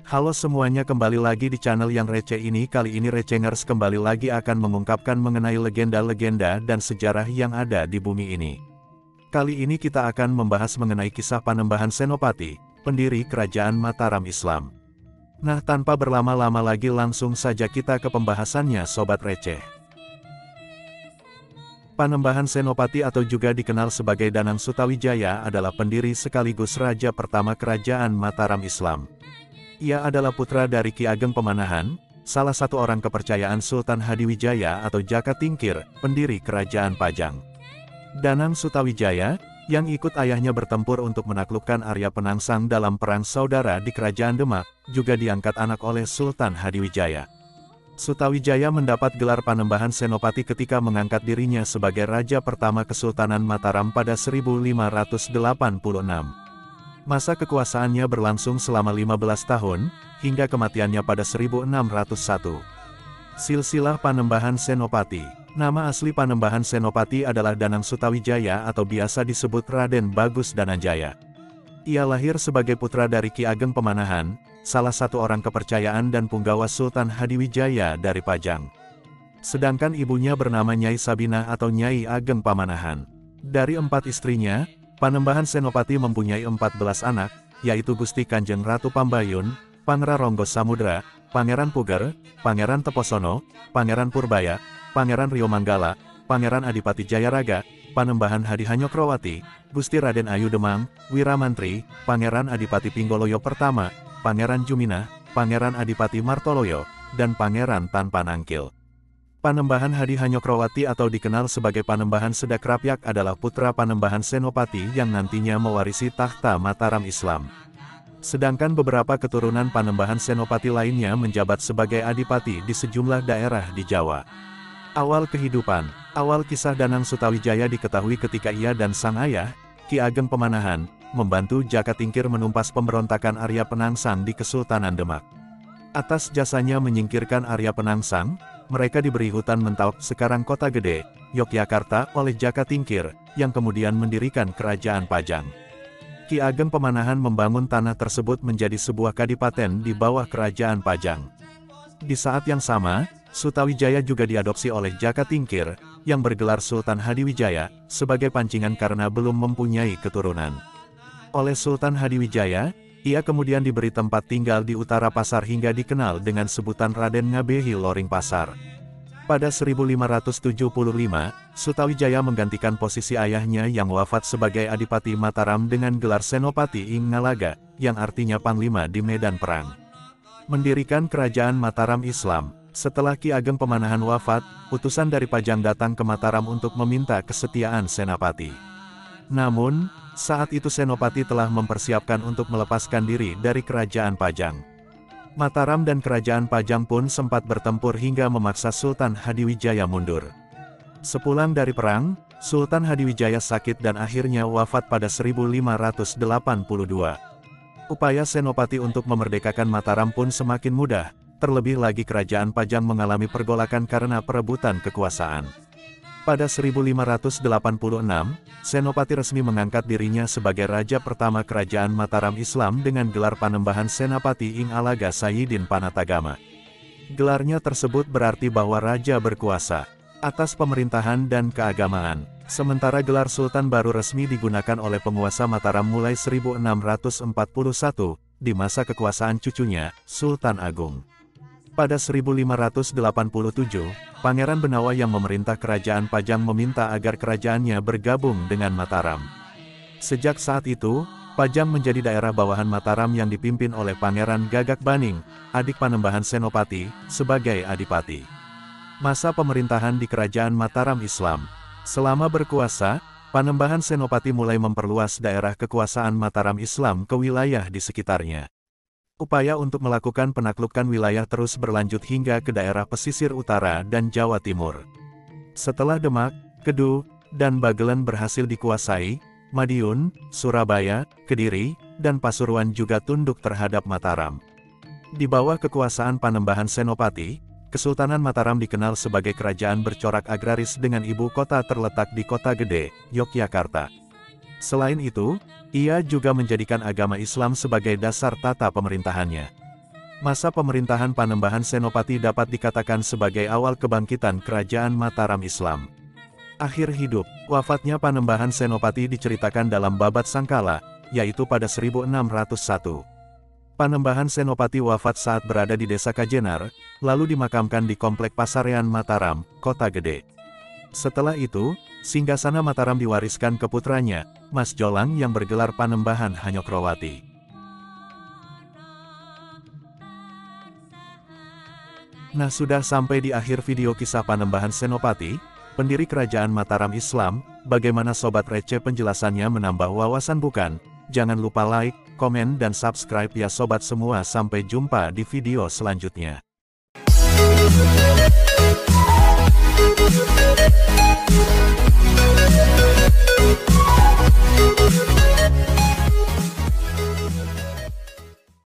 Halo semuanya, kembali lagi di channel yang receh ini. Kali ini Recengers kembali lagi akan mengungkapkan mengenai legenda-legenda dan sejarah yang ada di bumi ini. Kali ini kita akan membahas mengenai kisah Panembahan Senopati, pendiri Kerajaan Mataram Islam. Nah, tanpa berlama-lama lagi langsung saja kita ke pembahasannya Sobat Receh. Panembahan Senopati atau juga dikenal sebagai Danang Sutawijaya adalah pendiri sekaligus raja pertama Kerajaan Mataram Islam. Ia adalah putra dari Ki Ageng Pemanahan, salah satu orang kepercayaan Sultan Hadiwijaya atau Jaka Tingkir, pendiri Kerajaan Pajang. Danang Sutawijaya, yang ikut ayahnya bertempur untuk menaklukkan Arya Penangsang dalam Perang Saudara di Kerajaan Demak, juga diangkat anak oleh Sultan Hadiwijaya. Sutawijaya mendapat gelar Panembahan Senopati ketika mengangkat dirinya sebagai Raja pertama Kesultanan Mataram pada 1586. Masa kekuasaannya berlangsung selama 15 tahun, hingga kematiannya pada 1601. Silsilah Panembahan Senopati. Nama asli Panembahan Senopati adalah Danang Sutawijaya atau biasa disebut Raden Bagus Dananjaya. Ia lahir sebagai putra dari Ki Ageng Pemanahan, salah satu orang kepercayaan dan punggawa Sultan Hadiwijaya dari Pajang. Sedangkan ibunya bernama Nyai Sabinah atau Nyai Ageng Pamanahan. Dari 4 istrinya, Panembahan Senopati mempunyai 14 anak, yaitu Gusti Kanjeng Ratu Pambayun, Pangeran Ronggo Samudra, Pangeran Puger, Pangeran Teposono, Pangeran Purbaya, Pangeran Rio Manggala, Pangeran Adipati Jayaraga, Panembahan Hadi Hanyokrowati, Gusti Raden Ayu Demang, Wiramantri, Pangeran Adipati Pinggoloyo Pertama, Pangeran Juminah, Pangeran Adipati Martoloyo, dan Pangeran Tanpa Nangkil. Panembahan Hadi Hanyokrowati atau dikenal sebagai Panembahan Sedak Rapyak adalah putra Panembahan Senopati yang nantinya mewarisi tahta Mataram Islam. Sedangkan beberapa keturunan Panembahan Senopati lainnya menjabat sebagai adipati di sejumlah daerah di Jawa. Awal kehidupan. Awal kisah Danang Sutawijaya diketahui ketika ia dan sang ayah, Ki Ageng Pemanahan, membantu Jaka Tingkir menumpas pemberontakan Arya Penangsang di Kesultanan Demak. Atas jasanya menyingkirkan Arya Penangsang, mereka diberi hutan Mentawak sekarang Kota Gede, Yogyakarta oleh Jaka Tingkir, yang kemudian mendirikan Kerajaan Pajang. Ki Ageng Pemanahan membangun tanah tersebut menjadi sebuah kadipaten di bawah Kerajaan Pajang. Di saat yang sama, Sutawijaya juga diadopsi oleh Jaka Tingkir, yang bergelar Sultan Hadiwijaya, sebagai pancingan karena belum mempunyai keturunan. Oleh Sultan Hadiwijaya, ia kemudian diberi tempat tinggal di utara Pasar hingga dikenal dengan sebutan Raden Ngabehi Loring Pasar. Pada 1575, Sutawijaya menggantikan posisi ayahnya yang wafat sebagai Adipati Mataram dengan gelar Senopati ing Ngalaga, yang artinya Panglima di medan perang. Mendirikan Kerajaan Mataram Islam. Setelah Ki Ageng Pemanahan wafat, utusan dari Pajang datang ke Mataram untuk meminta kesetiaan Senapati. Namun, saat itu Senopati telah mempersiapkan untuk melepaskan diri dari Kerajaan Pajang. Mataram dan Kerajaan Pajang pun sempat bertempur hingga memaksa Sultan Hadiwijaya mundur. Sepulang dari perang, Sultan Hadiwijaya sakit dan akhirnya wafat pada 1582. Upaya Senopati untuk memerdekakan Mataram pun semakin mudah, terlebih lagi Kerajaan Pajang mengalami pergolakan karena perebutan kekuasaan. Pada 1586, Senopati resmi mengangkat dirinya sebagai raja pertama Kerajaan Mataram Islam dengan gelar Panembahan Senapati ing Alaga Sayyidin Panatagama. Gelarnya tersebut berarti bahwa raja berkuasa atas pemerintahan dan keagamaan. Sementara gelar Sultan baru resmi digunakan oleh penguasa Mataram mulai 1641, di masa kekuasaan cucunya, Sultan Agung. Pada 1587, Pangeran Benawa yang memerintah Kerajaan Pajang meminta agar kerajaannya bergabung dengan Mataram. Sejak saat itu, Pajang menjadi daerah bawahan Mataram yang dipimpin oleh Pangeran Gagak Baning, adik Panembahan Senopati, sebagai adipati. Masa pemerintahan di Kerajaan Mataram Islam. Selama berkuasa, Panembahan Senopati mulai memperluas daerah kekuasaan Mataram Islam ke wilayah di sekitarnya. Upaya untuk melakukan penaklukan wilayah terus berlanjut hingga ke daerah pesisir utara dan Jawa Timur. Setelah Demak, Kedu, dan Bagelen berhasil dikuasai, Madiun, Surabaya, Kediri, dan Pasuruan juga tunduk terhadap Mataram. Di bawah kekuasaan Panembahan Senopati, Kesultanan Mataram dikenal sebagai kerajaan bercorak agraris dengan ibu kota terletak di Kota Gede, Yogyakarta. Selain itu, ia juga menjadikan agama Islam sebagai dasar tata pemerintahannya. Masa pemerintahan Panembahan Senopati dapat dikatakan sebagai awal kebangkitan Kerajaan Mataram Islam. Akhir hidup, wafatnya Panembahan Senopati diceritakan dalam Babat Sangkala, yaitu pada 1601. Panembahan Senopati wafat saat berada di desa Kajenar, lalu dimakamkan di Komplek Pasarean Mataram, Kota Gede. Setelah itu, singgasana Mataram diwariskan ke putranya, Mas Jolang yang bergelar Panembahan Hanyokrowati. Nah, sudah sampai di akhir video kisah Panembahan Senopati, pendiri Kerajaan Mataram Islam. Bagaimana Sobat Receh penjelasannya menambah wawasan bukan? Jangan lupa like, komen dan subscribe ya sobat semua. Sampai jumpa di video selanjutnya.